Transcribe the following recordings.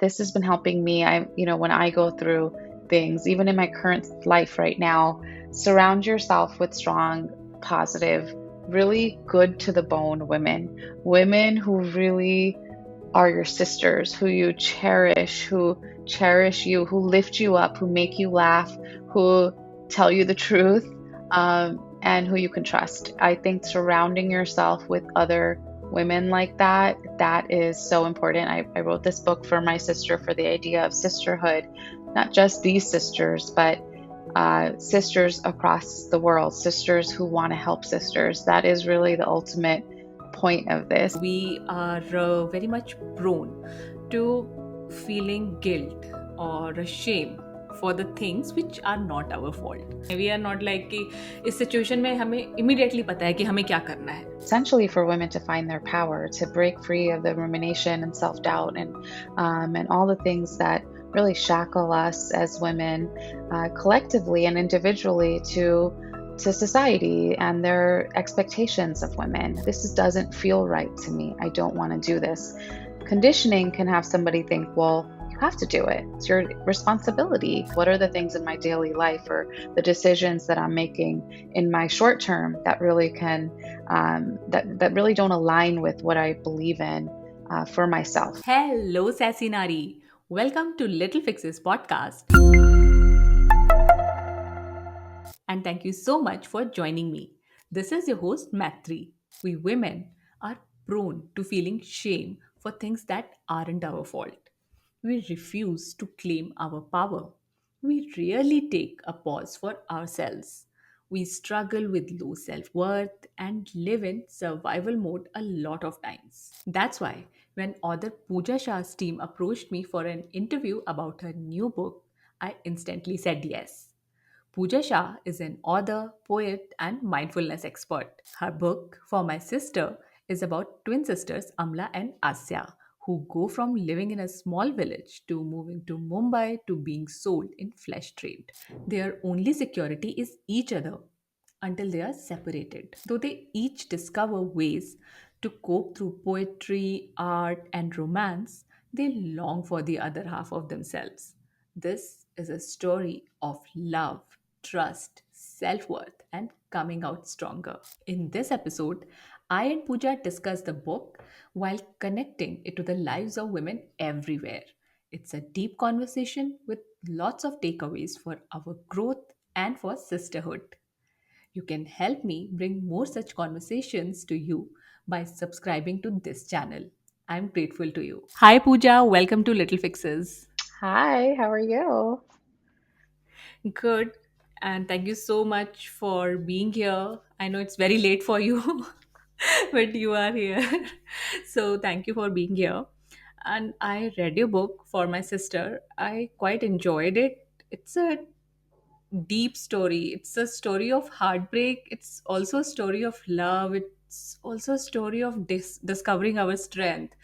this has been helping me. When I go through things, even in my current life right now, surround yourself with strong, positive, really good to the bone women who really are your sisters, who you cherish, who cherish you, who lift you up, who make you laugh, who tell you the truth, and who you can trust. I think surrounding yourself with other women like that, that is so important. I wrote this book for my sister for the idea of sisterhood, not just these sisters, but sisters across the world, sisters who want to help sisters. That is really the ultimate point of this. We are very much prone to feeling guilt or shame for the things which are not our fault. We are not like कि इस situation में हमें immediately पता है कि हमें क्या करना है. Essentially for women to find their power, to break free of the rumination and self-doubt and all the things that really shackle us as women collectively and individually to society and their expectations of women. Doesn't feel right to me. I don't want to do this. Conditioning can have somebody think, well, you have to do it. It's your responsibility. What are the things in my daily life or the decisions that I'm making in my short term that really that really don't align with what I believe in for myself? Hello, Sassy Nari. Welcome to Little Fixes podcast. And thank you so much for joining me. This is your host, Matri. We women are prone to feeling shame for things that aren't our fault. We refuse to claim our power. We rarely take a pause for ourselves. We struggle with low self worth and live in survival mode a lot of times. That's why, when author Puja Shah's team approached me for an interview about her new book, I instantly said yes. Puja Shah is an author, poet, and mindfulness expert. Her book, For My Sister, is about twin sisters Amla and Asya, who go from living in a small village to moving to Mumbai to being sold in flesh trade. Their only security is each other until they are separated. Though they each discover ways to cope through poetry, art, and romance, they long for the other half of themselves. This is a story of love, trust, self worth, and coming out stronger. In this episode, I and Pooja discuss the book while connecting it to the lives of women everywhere. It's a deep conversation with lots of takeaways for our growth and for sisterhood. You can help me bring more such conversations to you by subscribing to this channel. I'm grateful to you. Hi, Pooja. Welcome to Little Fixes. Hi, how are you? Good. And thank you so much for being here. I know it's very late for you, but you are here. So thank you for being here. And I read your book for my sister. I quite enjoyed it. It's a deep story. It's a story of heartbreak. It's also a story of love. It's also a story of discovering our strength,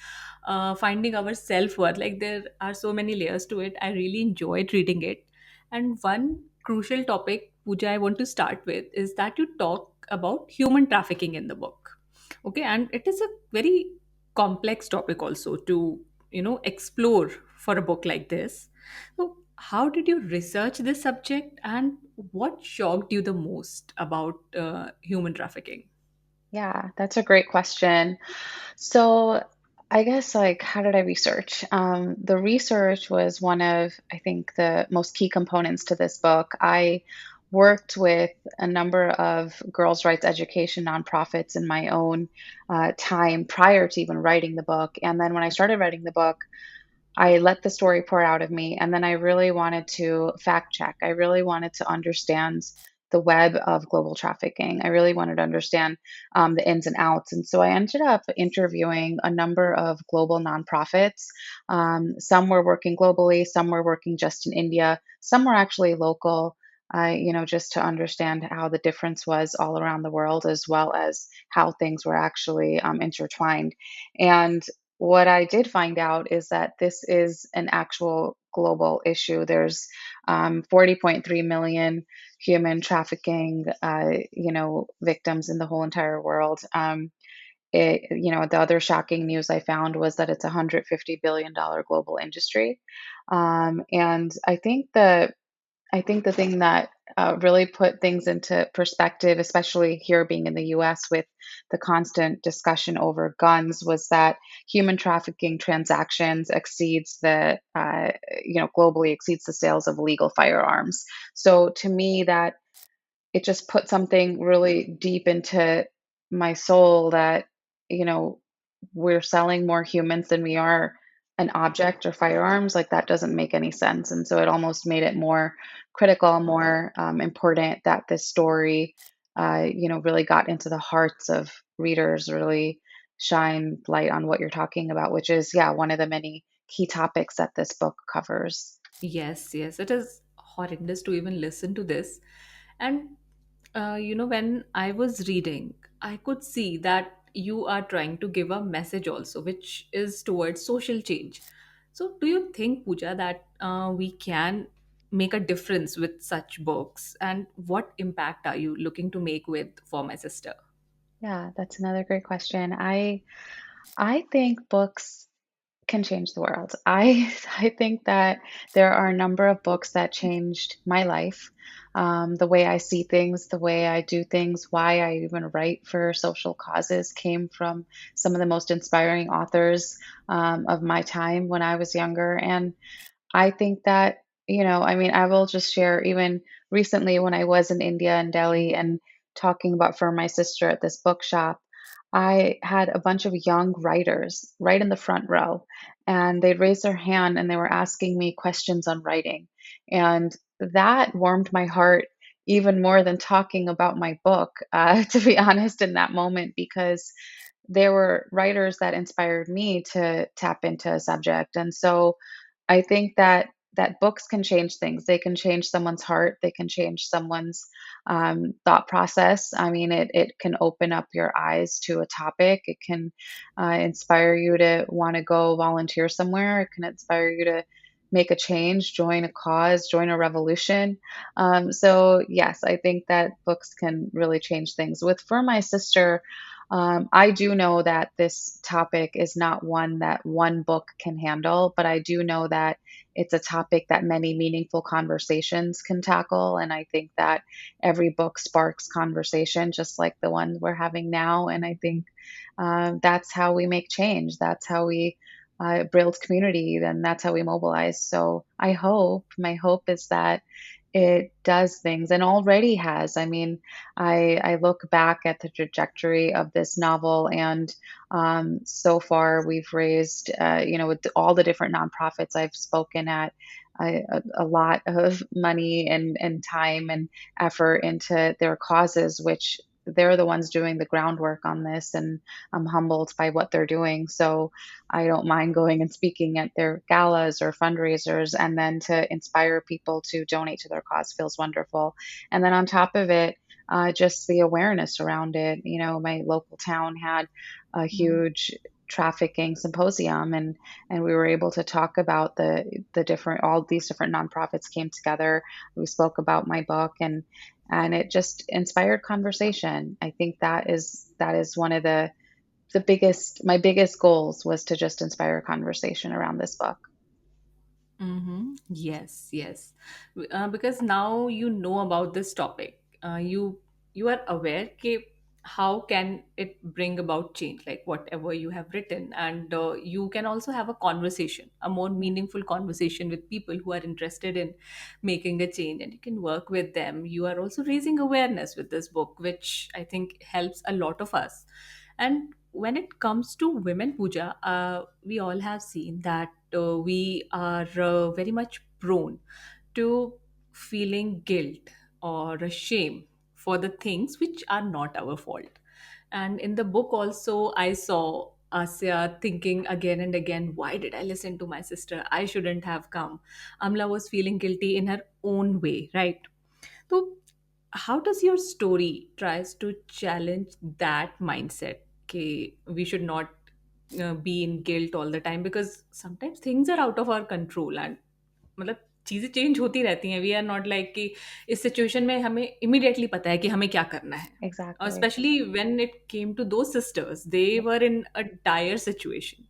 finding our self worth. Like there are so many layers to it. I really enjoyed reading it. And one crucial topic, Pooja, I want to start with is that you talk about human trafficking in the book. Okay, and it is a very complex topic also to explore for a book like this. So how did you research this subject and what shocked you the most about human trafficking? Yeah, that's a great question. So, I guess like how did I research? The research was one of, I think, the most key components to this book. I worked with a number of girls' rights education nonprofits in my own time prior to even writing the book. And then when I started writing the book, I let the story pour out of me, and then I really wanted to fact check. I really wanted to understand the web of global trafficking. I really wanted to understand the ins and outs. And so I ended up interviewing a number of global nonprofits. Some were working globally, some were working just in India, some were actually local. Just to understand how the difference was all around the world, as well as how things were actually intertwined. And what I did find out is that this is an actual global issue. There's 40.3 million human trafficking, victims in the whole entire world. The other shocking news I found was that it's a $150 billion global industry. And I think the thing that really put things into perspective, especially here being in the US with the constant discussion over guns, was that human trafficking transactions globally exceeds the sales of legal firearms. So to me, that it just put something really deep into my soul that, you know, we're selling more humans than we are an object or firearms. Like that doesn't make any sense. And so it almost made it more critical, more important that this story, really got into the hearts of readers, really shine light on what you're talking about, which is, yeah, one of the many key topics that this book covers. Yes, yes, it is horrendous to even listen to this. And when I was reading, I could see that you are trying to give a message also, which is towards social change. So, do you think, Pooja, that we can make a difference with such books? And what impact are you looking to make with For My Sister? Yeah, that's another great question. I think books can change the world. I think that there are a number of books that changed my life, the way I see things, the way I do things, why I even write for social causes came from some of the most inspiring authors of my time when I was younger. And I think that, I mean, I will just share even recently when I was in India and Delhi and talking about For My Sister at this bookshop, I had a bunch of young writers right in the front row, and they'd raise their hand and they were asking me questions on writing. And that warmed my heart even more than talking about my book, to be honest, in that moment, because there were writers that inspired me to tap into a subject. And so I think that books can change things. They can change someone's heart. They can change someone's thought process. I mean, it can open up your eyes to a topic. It can inspire you to want to go volunteer somewhere. It can inspire you to make a change, join a cause, join a revolution. So yes, I think that books can really change things. With For My Sister, I do know that this topic is not one that one book can handle, but I do know that it's a topic that many meaningful conversations can tackle. And I think that every book sparks conversation, just like the one we're having now. And I think that's how we make change. That's how we build community. Then that's how we mobilize. So my hope is that it does things and already has. I mean, I look back at the trajectory of this novel, and so far we've raised, with all the different nonprofits I've spoken at, a lot of money and time and effort into their causes, which they're the ones doing the groundwork on this. And I'm humbled by what they're doing. So I don't mind going and speaking at their galas or fundraisers, and then to inspire people to donate to their cause feels wonderful. And then on top of it, just the awareness around it. My local town had a huge trafficking symposium, and we were able to talk about the different all these different nonprofits came together. We spoke about my book, and it just inspired conversation. I think that is one of the biggest my biggest goals was to just inspire conversation around this book. Mm-hmm. Yes, yes. Because now you know about this topic. You are aware कि how can it bring about change, like whatever you have written, and you can also have a conversation, a more meaningful conversation with people who are interested in making a change, and you can work with them. You are also raising awareness with this book, which I think helps a lot of us. And when it comes to women, Puja, we all have seen that we are very much prone to feeling guilt or a shame for the things which are not our fault. And in the book, also, I saw Asya thinking again and again, why did I listen to my sister? I shouldn't have come. Amla was feeling guilty in her own way, right? So, how does your story tries to challenge that mindset? Okay, we should not be in guilt all the time, because sometimes things are out of our control, and matlab, चीज़ें change होती रहती हैं। We are not like कि इस situation में हमें immediately पता है कि हमें क्या करना है। और Exactly. Specially when it came to दो sisters, they Yeah. Were in a dire situation,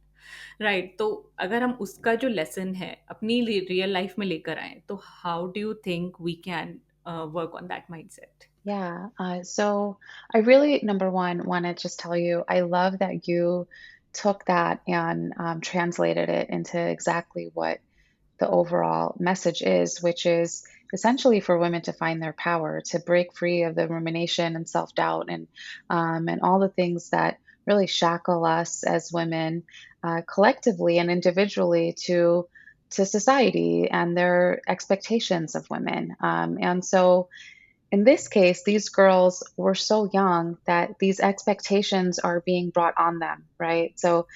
right? तो अगर हम उसका जो लेसन है अपनी रियल लाइफ में लेकर आए, तो how do you think we can work on that mindset? Yeah. So I really, number one, want to just tell you, I love that you took that and translated it into exactly what the overall message is, which is essentially for women to find their power, to break free of the rumination and self-doubt and all the things that really shackle us as women collectively and individually to society and their expectations of women. And so in this case, these girls were so young that these expectations are being brought on them, right? So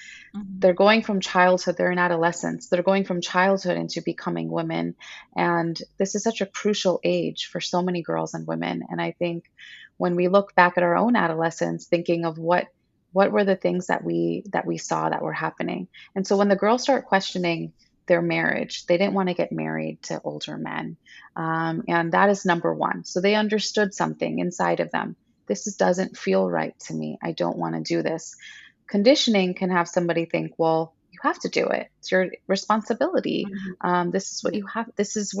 they're going from childhood, they're in adolescence, they're going from childhood into becoming women. And this is such a crucial age for so many girls and women. And I think when we look back at our own adolescence, thinking of what were the things that we saw that were happening. And so when the girls start questioning their marriage, they didn't want to get married to older men. And that is number one. So they understood something inside of them. Doesn't feel right to me. I don't want to do this. Conditioning can have somebody think, well, you have to do it. It's your responsibility. Mhm. This is what you have. This is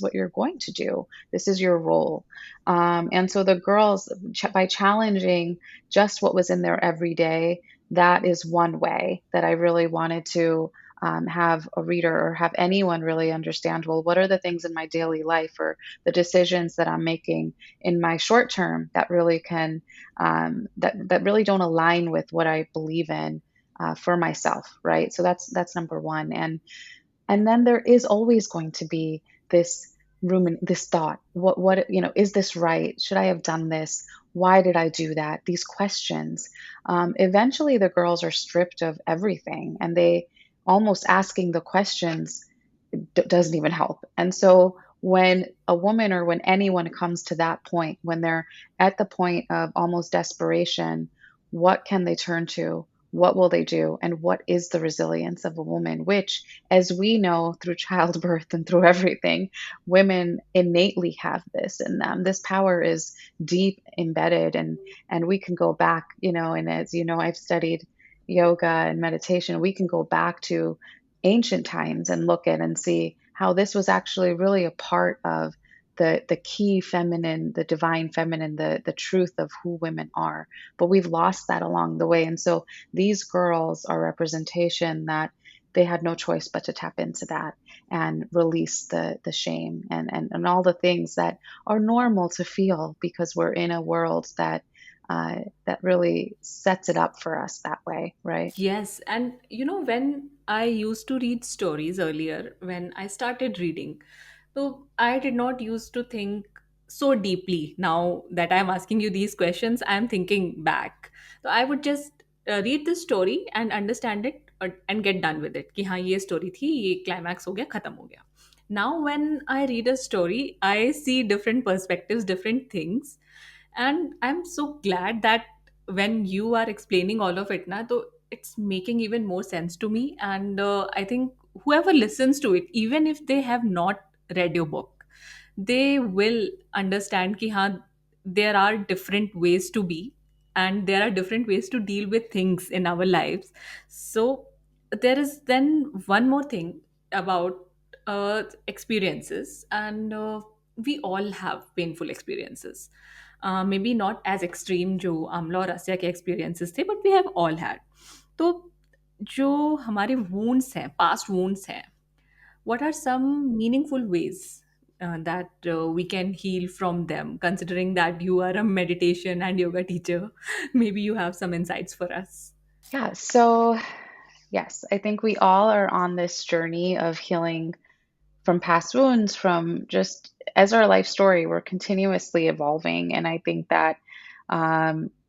what you're going to do. This is your role. And so the girls, by challenging just what was in there every day, that is one way that I really wanted to have a reader or have anyone really understand, well, what are the things in my daily life or the decisions that I'm making in my short term that really can that really don't align with what I believe in for myself, right? So that's number one. And then there is always going to be this thought. What is this right? Should I have done this? Why did I do that? These questions. Eventually, the girls are stripped of everything, and they almost asking the questions doesn't even help. And so when a woman or when anyone comes to that point, when they're at the point of almost desperation, what can they turn to? What will they do? And what is the resilience of a woman? Which, as we know through childbirth and through everything, women innately have this in them. This power is deep embedded, and we can go back, and as you know, I've studied yoga and meditation. We can go back to ancient times and look at and see how this was actually really a part of the key feminine, the divine feminine, the truth of who women are. But we've lost that along the way. And so these girls are representation that they had no choice but to tap into that and release the shame and all the things that are normal to feel because we're in a world that really sets it up for us that way, right? Yes, and when I used to read stories earlier, when I started reading, so I did not used to think so deeply. Now that I'm asking you these questions, I'm thinking back. So I would just read the story and understand it and get done with it. कि हाँ ये story थी, ये climax हो गया, खत्म हो गया. Now when I read a story, I see different perspectives, different things, and I'm so glad that when you are explaining all of it na, so it's making even more sense to me. And I think whoever listens to it, even if they have not read your book, they will understand ki haan, there are different ways to be, and there are different ways to deal with things in our lives. So there is then one more thing about experiences, and we all have painful experiences. Maybe not as extreme जो आमला और आसिया के experiences थे, but we have all had. तो जो हमारे wounds हैं, past wounds हैं, what are some meaningful ways that we can heal from them, considering that you are a meditation and yoga teacher? Maybe you have some insights for us. Yeah, so yes, I think we all are on this journey of healing from past wounds, from just as our life story, we're continuously evolving. And I think that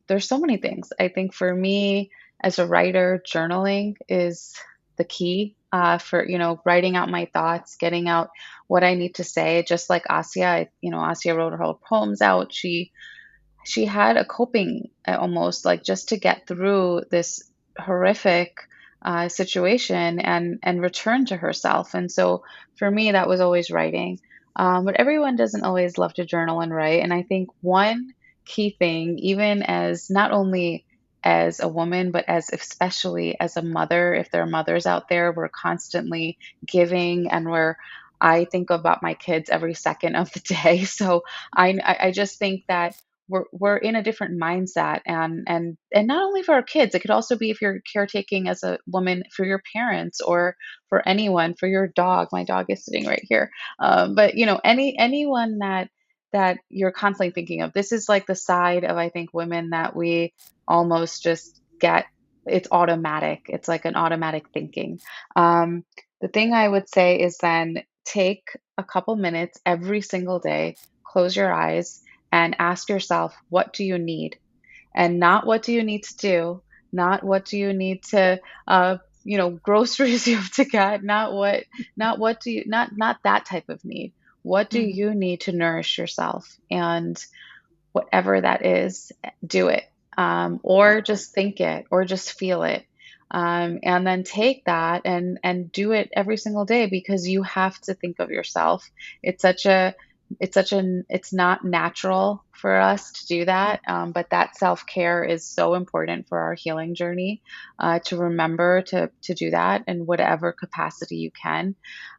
there's so many things. I think for me as a writer, journaling is the key for, writing out my thoughts, getting out what I need to say. Just like Asya, Asya wrote her whole poems out. She had a coping almost like just to get through this horrific situation and return to herself. And so for me, that was always writing. But everyone doesn't always love to journal and write. And I think one key thing, even as not only as a woman, but as especially as a mother, if there are mothers out there, we're constantly giving and I think about my kids every second of the day. So I just think that we're in a different mindset, and not only for our kids, it could also be if you're caretaking as a woman for your parents or for anyone, for your dog. My dog is sitting right here. But anyone that you're constantly thinking of. This is like the side of, I think, women that we almost just get. It's automatic. It's like an automatic thinking. Um, the thing I would say is then take a couple minutes every single day, close your eyes, and ask yourself, what do you need? And not what do you need to do, not what do you need to, groceries you have to get, not what do you, not that type of need. What do Mhm. you need to nourish yourself? And whatever that is, do it. Or just think it, or just feel it. And then take that and do it every single day, because you have to think of yourself. It's such a it's not natural for us to do that, but that self-care is so important for our healing journey, to remember to do that in whatever capacity you can.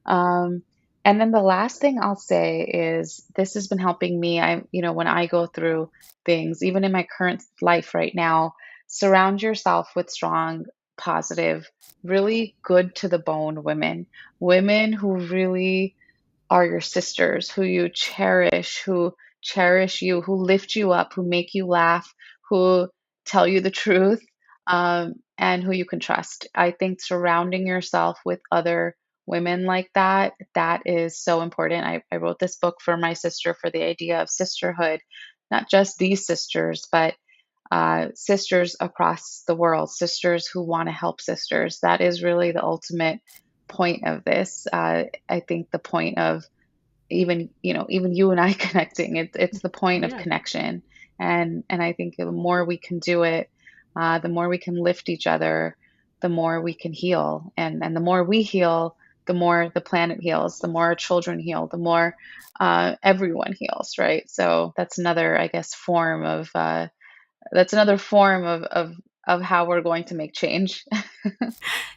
Um, and then the last thing I'll say is this has been helping me. When I go through things, even in my current life right now, surround yourself with strong, positive, really good to the bone women, women who really are your sisters, who you cherish, who cherish you, who lift you up, who make you laugh, who tell you the truth, and who you can trust. I think surrounding yourself with other women like that, that is so important. I wrote this book for my sister, for the idea of sisterhood, not just these sisters, but sisters across the world, sisters who want to help sisters. That is really the ultimate point of this. I think the point of even you and I connecting, it's the point of Yeah. connection. And I think the more we can do it, the more we can lift each other, the more we can heal. And the more we heal, the more the planet heals, the more our children heal, the more everyone heals, right? So that's another, I guess, form of of how we're going to make change.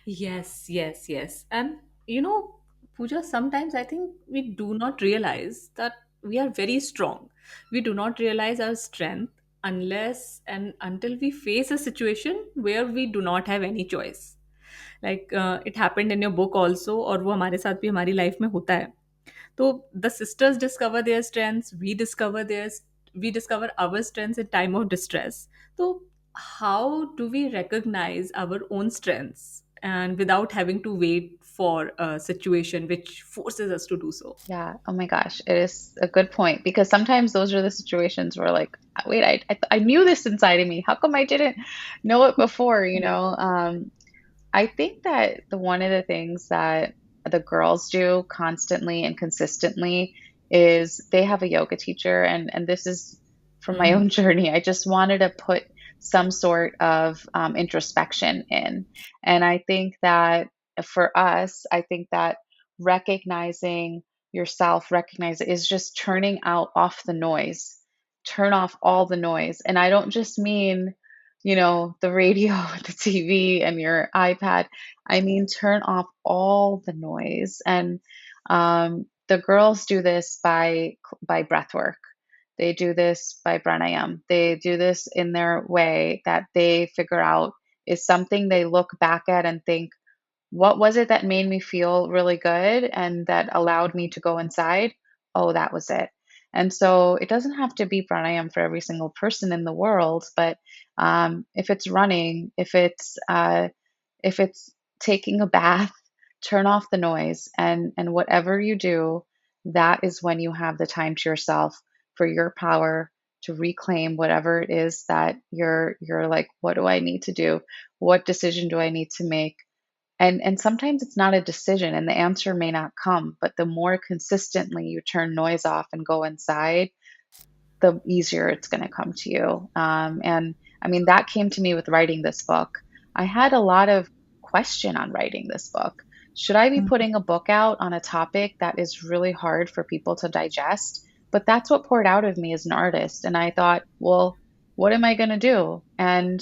Yes, yes, yes. And you know, Pooja, sometimes I think we do not realize that we are very strong. We do not realize our strength unless and until we face a situation where we do not have any choice. Like it happened in your book also, और वो हमारे साथ भी हमारी life में होता है. तो the sisters discover their strengths, we discover our strengths in time of distress. So how do we recognize our own strengths and without having to wait for a situation which forces us to do so? Yeah. Oh my gosh, it is a good point, because sometimes those are the situations where, like, wait, I knew this inside of me. How come I didn't know it before? Yeah. I think that the one of the things that the girls do constantly and consistently is they have a yoga teacher, and this is from my Mhm. own journey. I just wanted to put some sort of introspection in. And I think that for us, I think that recognizing yourself, recognize it, is just turning out off the noise. Turn off all the noise. And I don't just mean the radio, the TV, and your iPad. I mean, turn off all the noise. And the girls do this by breath work. They do this by pranayam. They do this in their way that they figure out is something they look back at and think, what was it that made me feel really good and that allowed me to go inside? Oh, that was it. And so it doesn't have to be pranayam for every single person in the world, but if it's running, if it's taking a bath, turn off the noise, and whatever you do, that is when you have the time to yourself, for your power to reclaim whatever it is that you're like, what do I need to do? What decision do I need to make? And sometimes it's not a decision and the answer may not come, but the more consistently you turn noise off and go inside, the easier it's going to come to you. And I mean, that came to me with writing this book. I had a lot of question on writing this book. Should I be putting a book out on a topic that is really hard for people to digest? But that's what poured out of me as an artist. And I thought, well, what am I going to do? And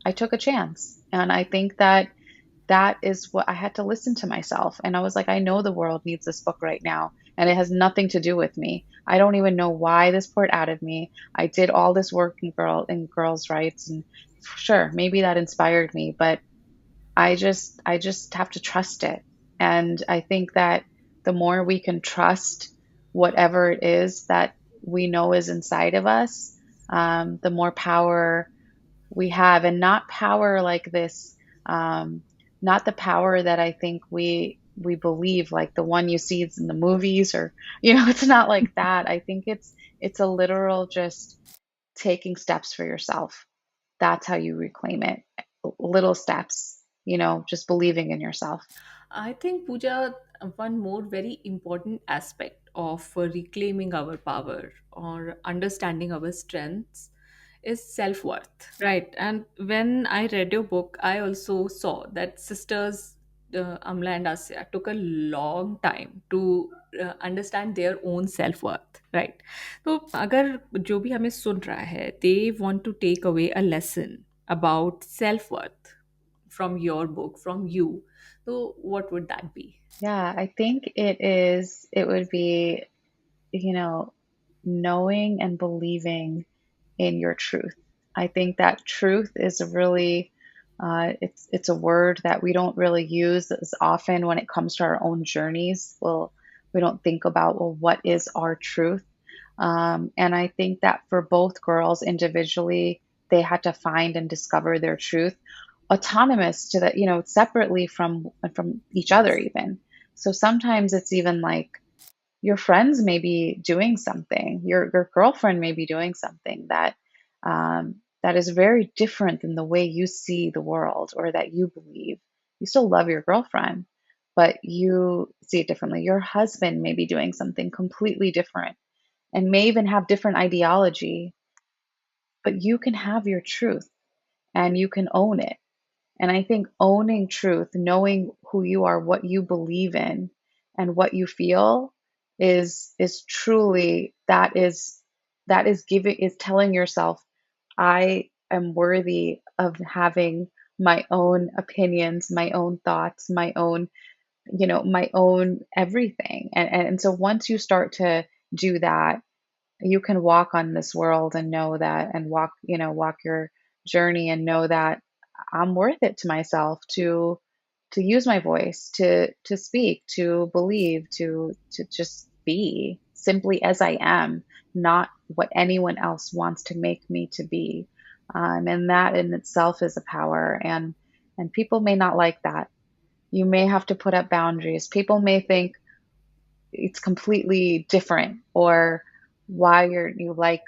I took a chance. And I think that that is what I had to listen to myself. And I was like, I know the world needs this book right now. And it has nothing to do with me. I don't even know why this poured out of me. I did all this work in girls' rights, and sure, maybe that inspired me, but I just have to trust it. And I think that the more we can trust whatever it is that we know is inside of us, the more power we have, and not power like this, um, not the power that I think we believe, like the one you see in the movies, or it's not like that. I think it's a literal just taking steps for yourself. That's how you reclaim it. Little steps, just believing in yourself. I think, Pooja, one more very important aspect of reclaiming our power or understanding our strengths is self worth, right? And when I read your book, I also saw that sisters Amla and Asya took a long time to understand their own self worth, right? तो अगर जो भी हमें सुन रहा है, they want to take away a lesson about self worth from your book, from you, so what would that be? Yeah, I think it would be, you know, knowing and believing in your truth. I think that truth is a really, it's a word that we don't really use as often when it comes to our own journeys. Well, we don't think about, well, what is our truth? And I think that for both girls individually, they had to find and discover their truth, autonomous to that, separately from each other Yes. even. So sometimes it's even like your friends may be doing something, your girlfriend may be doing something that is very different than the way you see the world or that you believe. You still love your girlfriend, but you see it differently. Your husband may be doing something completely different and may even have different ideology, but you can have your truth and you can own it. And I think owning truth, knowing who you are, what you believe in, and what you feel is truly, that is giving, is telling yourself, I am worthy of having my own opinions, my own thoughts, my own everything. And so once you start to do that, you can walk on this world and know that, and walk your journey and know that I'm worth it to myself to use my voice, to speak, to believe, to just be simply as I am, not what anyone else wants to make me to be. And that in itself is a power. And people may not like that. You may have to put up boundaries. People may think it's completely different, or why you like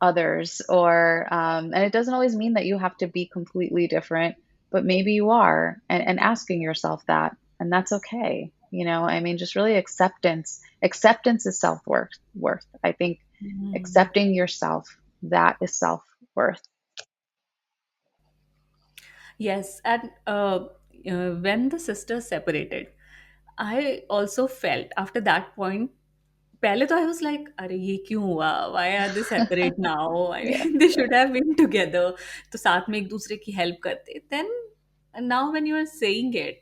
others, or and it doesn't always mean that you have to be completely different, but maybe you are, and asking yourself that, and that's okay. I mean, just really acceptance is self worth. I think Mhm. accepting yourself, that is self-worth. Yes, and when the sisters separated, I also felt after that point. पहले तो I was like, अरे ये क्यों हुआ? Why are they separate now? I Yeah, mean, they should have been together. तो साथ में एक दूसरे की help करते. Then now when you are saying it,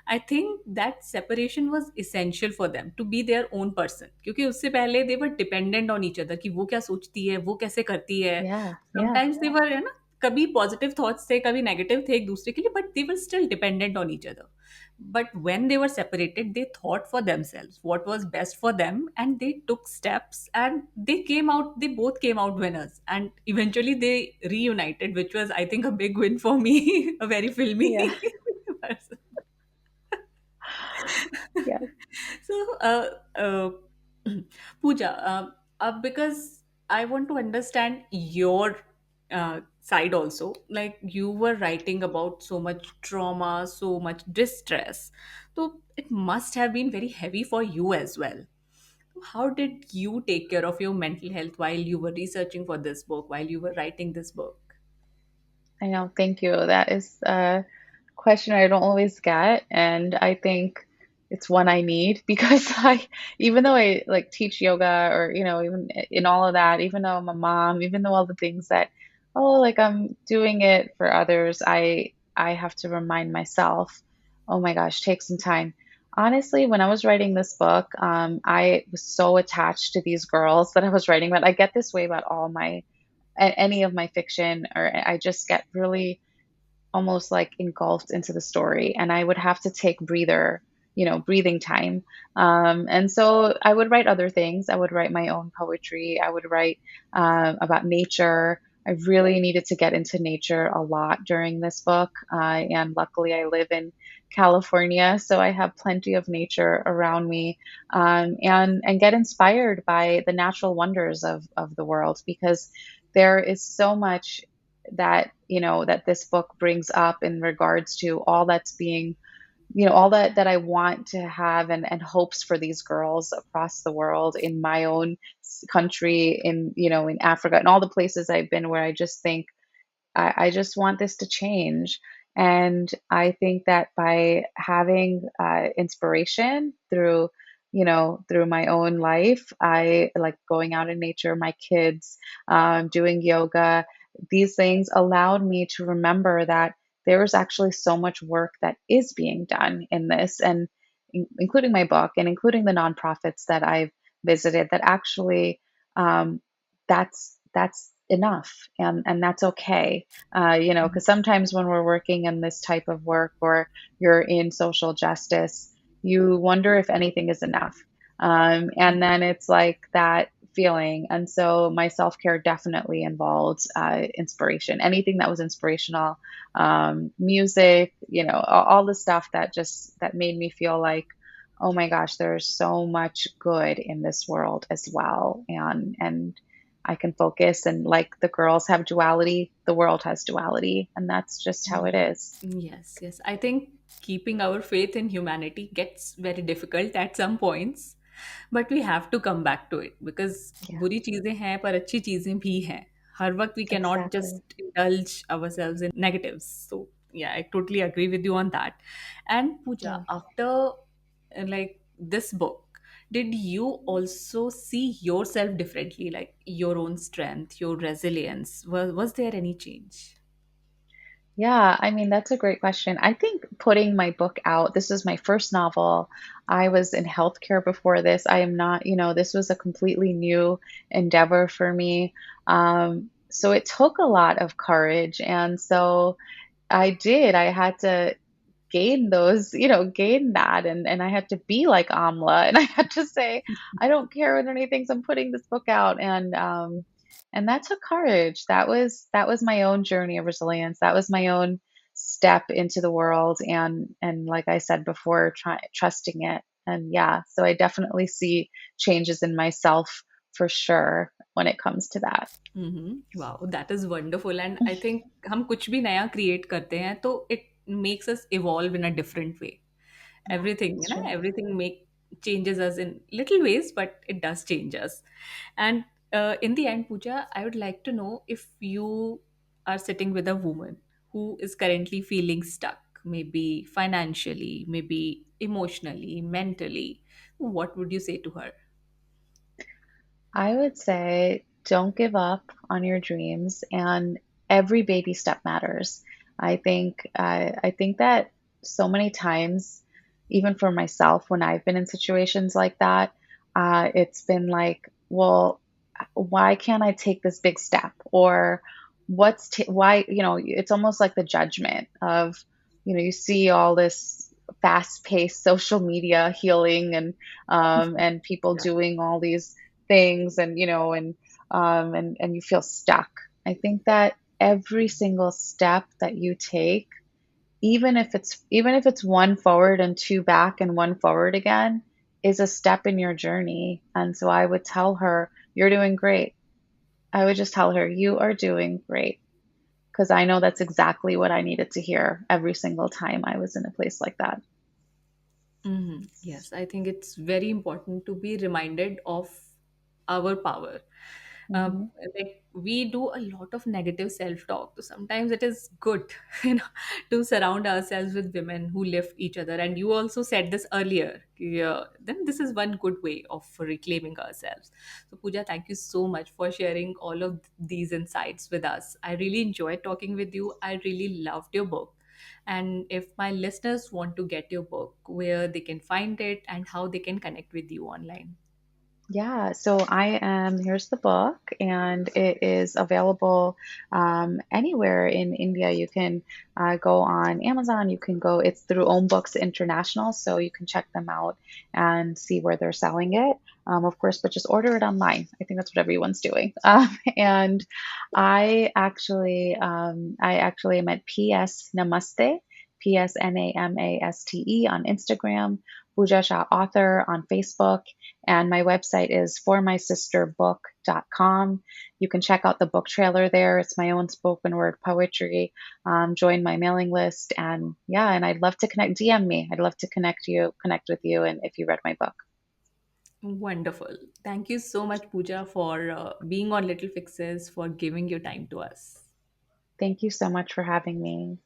I think that separation was essential for them to be their own person. क्योंकि उससे पहले they were dependent on each other कि वो क्या सोचती है, वो कैसे करती है. yeah, yeah, Sometimes they were, है ना, कभी पॉजिटिव थॉट्स थे, कभी नेगेटिव थे एक दूसरे के लिए, but they were still dependent on each other. But when they were separated, they thought for themselves what was best for them, and they took steps, and they both came out winners, and eventually they reunited, which was, I think, a big win for me. A very filmy yeah, person. yeah. So, Pooja, because I want to understand your side also. Like, you were writing about so much trauma, so much distress. So it must have been very heavy for you as well. How did you take care of your mental health while you were researching for this book, while you were writing this book? I know, thank you. That is question I don't always get, and I think it's one I need because even though I like teach yoga or, even in all of that, even though I'm a mom, even though all the things that, oh, like I'm doing it for others, I have to remind myself, oh my gosh, take some time. Honestly, when I was writing this book, I was so attached to these girls that I was writing about. I get this way about any of my fiction, or I just get really almost like engulfed into the story, and I would have to take breathing time. And so I would write other things. I would write my own poetry. I would write about nature. I really needed to get into nature a lot during this book, and luckily I live in California, so I have plenty of nature around me, and get inspired by the natural wonders of the world, because there is so much that this book brings up in regards to all that's being, all that I want to have, and hopes for these girls across the world, in my own country, in Africa, and all the places I've been, where I just think I just want this to change. And I think that by having inspiration through my own life, I like going out in nature, my kids, doing yoga. These things allowed me to remember that there is actually so much work that is being done in this, and including my book and including the nonprofits that I've visited, that actually, that's enough, and that's okay. Because sometimes when we're working in this type of work, or you're in social justice, you wonder if anything is enough. And then it's like that feeling. And so my self care definitely involved inspiration, anything that was inspirational, music, all the stuff that made me feel like, oh my gosh, there's so much good in this world as well. And I can focus, and like the girls have duality, the world has duality, and that's just how it is. Yes, yes. I think keeping our faith in humanity gets very difficult at some points, but we have to come back to it because Yeah, बुरी चीजें हैं पर अच्छी चीजें भी हैं. हर वक्त we cannot exactly. just indulge ourselves in negatives. So yeah, I totally agree with you on that. And Pooja, Yeah. after like this book, did you also see yourself differently, like your own strength, your resilience? Was there any change? Yeah, I mean, that's a great question. I think putting my book out, this is my first novel. I was in healthcare before this. I am not, this was a completely new endeavor for me. So it took a lot of courage. And so I did. I had to gain that, and I had to be like Amla, and I had to say, I don't care what anybody thinks, I'm putting this book out. And that took courage. That was my own journey of resilience. That was my own step into the world, and like I said before, trusting it. And yeah, so I definitely see changes in myself for sure when it comes to that. Wow that is wonderful and I think हम कुछ भी नया create करते हैं तो it makes us evolve in a different way Yeah, everything it's true. everything make changes us in little ways but it does change us. And in the end, Pooja, I would like to know if you are sitting with a woman who is currently feeling stuck, maybe financially, maybe emotionally, mentally, what would you say to her? I would say don't give up on your dreams, and every baby step matters. I think that so many times, even for myself, when I've been in situations like that, it's been like, well, why can't I take this big step? Or why, it's almost like the judgment of, you see all this fast-paced social media healing, and people Yeah. doing all these things, and you feel stuck. I think that every single step that you take, even if it's one forward and two back and one forward again, is a step in your journey. And so I would tell her, you're doing great. I would just tell her, you are doing great. Because I know that's exactly what I needed to hear every single time I was in a place like that. Yes, I think it's very important to be reminded of our power. uh, Hmm. like we do a lot of negative self talk, so sometimes it is good you know to surround ourselves with women who lift each other. And you also said this earlier, yeah, then this is one good way of reclaiming ourselves. So Pooja, thank you so much for sharing all of these insights with us. I really enjoyed talking with you. I really loved your book. And if my listeners want to get your book, where they can find it and how they can connect with you online. Yeah, so here's the book, and it is available anywhere in India. You can go on Amazon, you can go, it's through Own Books International, so you can check them out and see where they're selling it. Of course, but just order it online. I think that's what everyone's doing. And I actually am at PS Namaste, PSNAMASTE on Instagram, Puja Shah Author on Facebook, and my website is formysisterbook.com. You can check out the book trailer there. It's my own spoken word poetry. Join my mailing list. And yeah, and I'd love to connect. DM me. I'd love to connect with you, and if you read my book. Wonderful. Thank you so much, Pooja, for being on Little Fixes, for giving your time to us. Thank you so much for having me.